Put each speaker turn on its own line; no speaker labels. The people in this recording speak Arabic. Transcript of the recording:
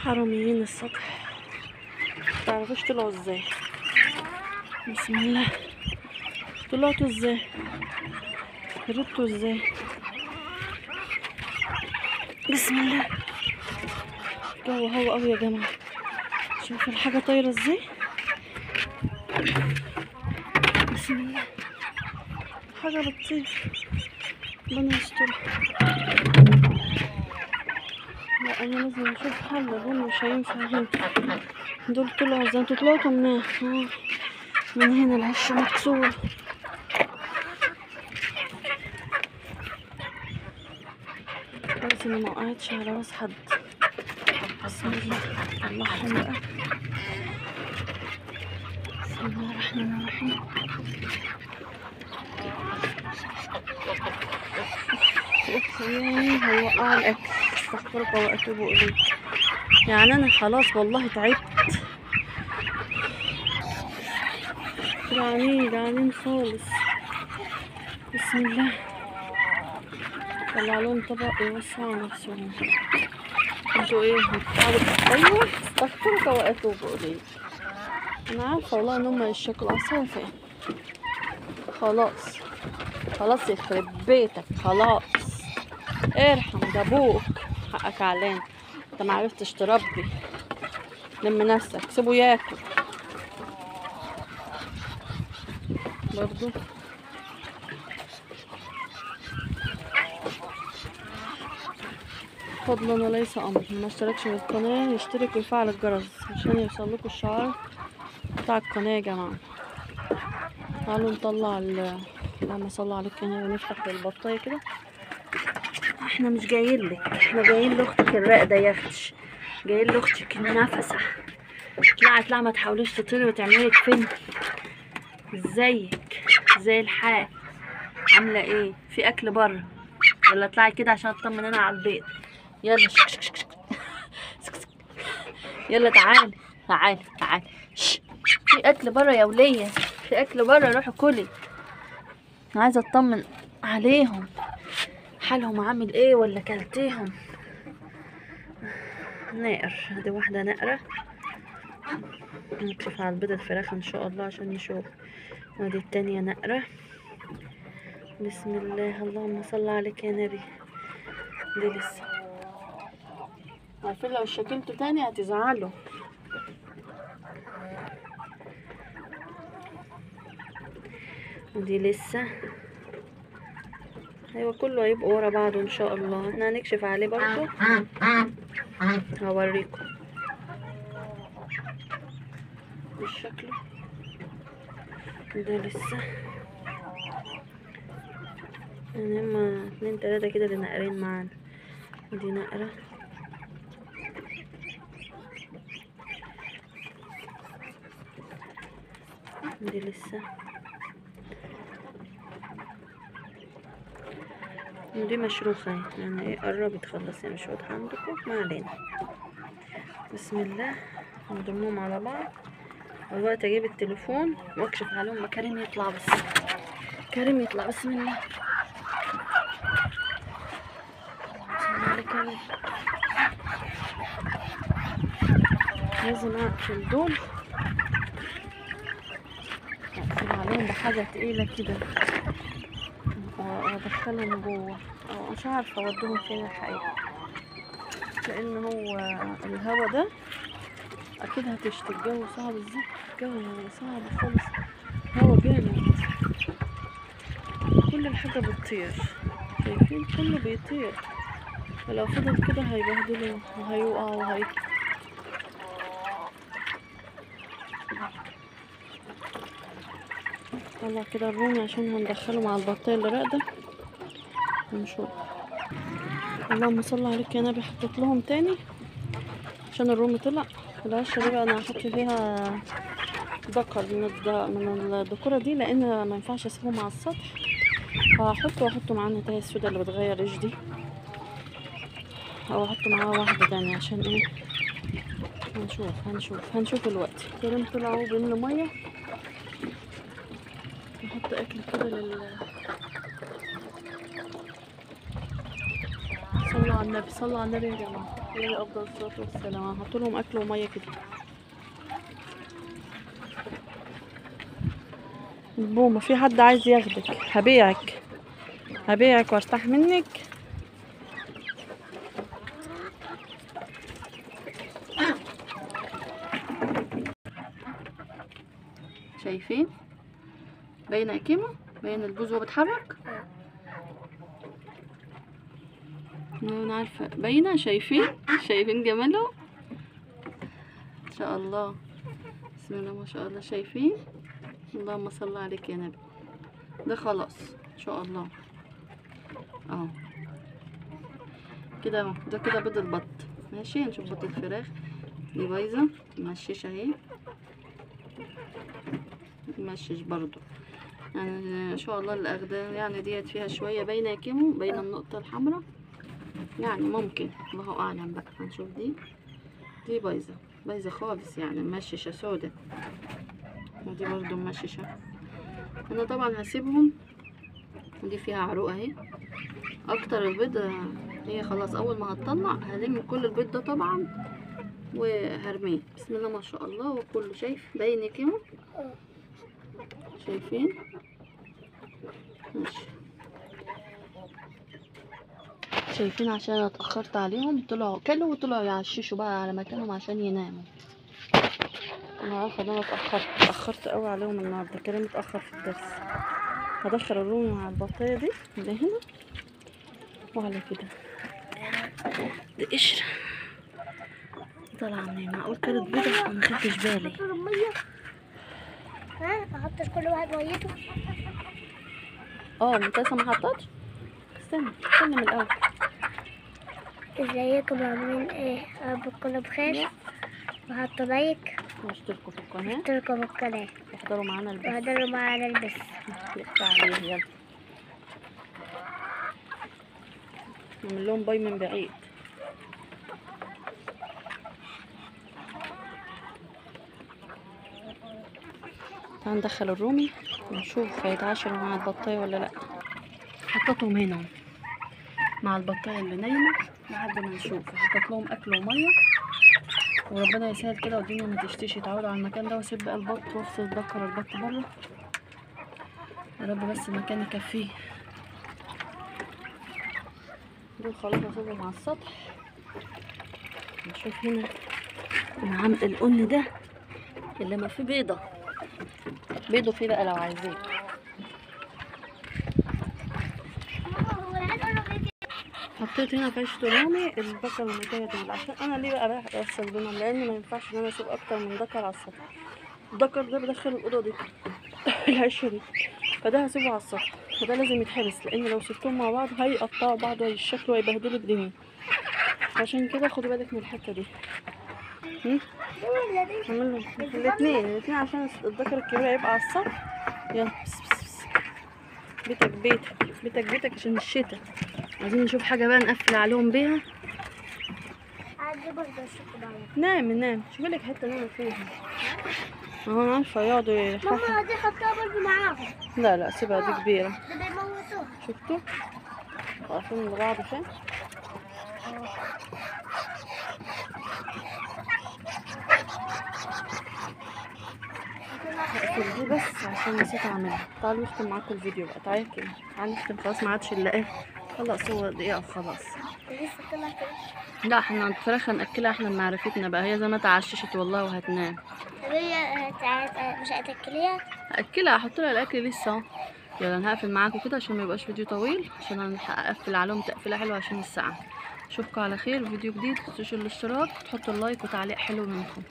حراميين السطح، متعرفوش طلعوا ازاي. بسم الله، طلعتوا ازاي؟ هربتوا ازاي؟ بسم الله. الجو هوا قوي يا جماعه، شوفوا الحاجه طايره ازاي. بسم الله، حاجه بتطير، ربنا يسترها. لا انا لازم اشوف حل، دول مش هينفع هنا. دول طلعوا ازاي؟ انتوا طلعتوا منين؟ من هنا العش مكسور. كويس اني موقعتش على راس حد. بسم الله، طلعهم بقى. بسم الله الرحمن الرحيم. هيوقعوا الاكل، استغفرك واتوب اليك. يعني انا خلاص والله تعبت، جعانين خالص. بسم الله، طلع لهم طبق يوسعوا نفسهم. انتوا ايه بتتعبوا؟ ايوه، استغفرك واتوب اليك. انا عارفه والله ان هم يشكلوا عصافة. خلاص يخرب بيتك، خلاص ارحم، ده ابوك، حقك علينا، انت معرفتش تربي. لم نفسك، سيبه ياكل برضو. فضلا وليس امر، ما اشتركش في القناه يشترك ويفعل الجرس عشان يوصلكوا الشعار بتاع القناه يا جماعه. تعالوا نطلع اللهم صل على الكنبه ونفتح بالبطايه كده. احنا مش جايين لك، احنا جايين لاختك الراقده يا اختي، جايين لاختك النفسه. اطلعي ما تحاوليش تطيري وتعملي لك فيلم. ازيك؟ زي الحال؟ عامله ايه؟ في اكل بره ولا اطلعي كده عشان اطمن انا على البيت؟ يلا يلا تعالي في اكل بره يا وليه، في اكل بره، روحي كلي. عايزه اطمن عليهم، حالهم عامل ايه ولا كلتيهم؟ نقر، دي واحده نقره. نكشف على البيض الفراخ ان شاء الله عشان نشوف. ودي التانية نقره. بسم الله، اللهم صل عليك يا نبي. دي لسه، عارفين لو شكلته تاني هتزعلوا. ودي لسه. ايوه كله هيبقوا ورا بعضه ان شاء الله. احنا هنكشف عليه برضو، هوريكم بالشكل. ده لسه، يعني هما 2 3 كده اللي نقرين معانا. ودي نقرة. دي لسه. ودي مشروخة يعني ايه، قربت خلص، يعني مش واضحة عندكم، ما علينا. بسم الله، نضمهم على بعض. دلوقتي اجيب التليفون واكشف عليهم. كريم يطلع بس، كريم يطلع. بسم الله، كريم. لازم اقفل دول، اقفل عليهم بحاجة تقيلة كده وادخلهم جوه. مش عارفة اوديهم فين الحقيقة، لان هو الهوا ده اكيد هتشتي. الجو صعب ازاي، الجو صعب خالص، هوا جامد، كل الحاجة بتطير، شايفين كله بيطير. ولو فضل كده هيبهدلوا وهيوقعوا طلع كده الرومي عشان هندخله مع البطاية اللي راقدة ونشوف. اللهم صل عليك يا نبي. حطيت لهم تاني عشان الرومي طلع. العشرة دي بقى انا هحط فيها ذكر من الذكورة دي، لان ما ينفعش اسيبهم على السطح، فهحطه معاه النتاية السوداء اللي بتغير ريش دي، او احط معاه واحدة تانية عشان ايه. هنشوف الوقت. كريم طلعوا بيملوا مية. نحط اكل كده صلوا على النبي يا جماعة. عليه افضل الصلاه والسلام. هحط لهم اكل وميه كده. بومه في حد عايز ياخدك، هبيعك وارتاح منك. شايفين باينه يا كيمو؟ باين البوز وهو بيتحرك. انا عارفه باينه. شايفين جماله ان شاء الله. بسم الله ما شاء الله. شايفين؟ اللهم صل عليك يا نبي. ده خلاص ان شاء الله اهو كده اهو. ده كده بيض البط. ماشي نشوف بيض الفراخ. دي بايظه مشيشه اهي، مشش برضو يعني ان شاء الله. الاغدان يعني ديت فيها شويه باينه يا كيمو، باينه النقطه الحمراء يعني ممكن، الله اعلم بقى. هنشوف. دي بايظه خالص يعني مششه سودا، ودي برضو مششه. انا طبعا هسيبهم. ودي فيها عروق اهي اكتر. البيض هي خلاص اول ما هتطلع هلم كل البيض ده طبعا وهرميه. بسم الله ما شاء الله. وكله شايف باين يا كيمو؟ شايفين؟ ماشي. شايفين عشان انا اتاخرت عليهم طلعوا كلوا وطلعوا يعششوا بقى على مكانهم عشان يناموا. انا عارفه ان انا اتاخرت قوي عليهم النهارده. كريم اتاخر في الدرس. هدخل الرومي مع البطايه دي اللي هنا وعلى كده. دي قشره طالعه منين؟ معقول كانت بيضه انا مخدتش بالي.
ها احطش كل واحد ميته.
منتسه ما حطتش. استنى من الاول.
ازيكم عاملين ايه؟ ربكم بخير. وحطوا لايك
واشتركوا في القناه.
اشتركوا في القناه
واحضروا معانا البث. يلا نعمل لهم باي من بعيد. تعال ندخل الرومي ونشوف هيتعاشروا مع البطايه ولا لا. حطيتهم هنا مع البطايه اللي نايمه لحد ما نشوف. حطيت لهم اكل وميه وربنا يسهل كده والدنيا ما تشتيش، يتعودوا على المكان ده. واسيب بقى البط وافصل ذكر البط بره يا رب بس المكان يكفيه. دول خلاص هسيبهم على السطح. نشوف هنا العم القن ده اللي ما فيه بيضه فيه بقى لو عايزين. حطيت هنا في عيش رومي البقر والمكايه دول عشان انا ليه بقى رايح افصل بينهم، لان ما ينفعش ان انا اسيب اكتر من ذكر على السطح. الذكر ده بدخل الاوضه دي العشه دي، فده هسيبه على السطح وده لازم يتحبس، لان لو سبتهم مع بعض هيقطعوا بعض وهيشكلوا وهيبهدلوا الدنيا. عشان كده خدوا بالك من الحته دي. اعمل لهم الاثنين عشان الذكر الكبير هيبقى على السطح. يلا بس. بيتك عشان الشتاء. عايزين نشوف حاجه بقى نقفل عليهم بيها. نام شوفي لك حته نام فيها اهو. انا عارفه يقعدوا
ماما دي حطها برضه معاهم.
لا سيبها دي كبيره.
ده بيموتوها.
شفتوا عارفين بعض فين. هقفل دي بس عشان نسيت اعملها. تعالوا نختم معاكم الفيديو بقى. تعالوا نختم خلاص. ما عادش الا ايه خلاص، هو دقيقه وخلاص. لا احنا الفراخ هنأكلها احنا بمعرفتنا بقى. هي زي ما تعششت والله وهتنام.
هي مش هتاكليها؟
هاكلها احط لها الاكل لسه اهو. يلا انا هقفل معاكم كده عشان ما يبقاش فيديو طويل، عشان انا هقفل عليهم تقفيله حلوه عشان الساعه. اشوفكم على خير فيديو جديد. متنسوش الاشتراك وتحطوا اللايك وتعليق حلو منكم.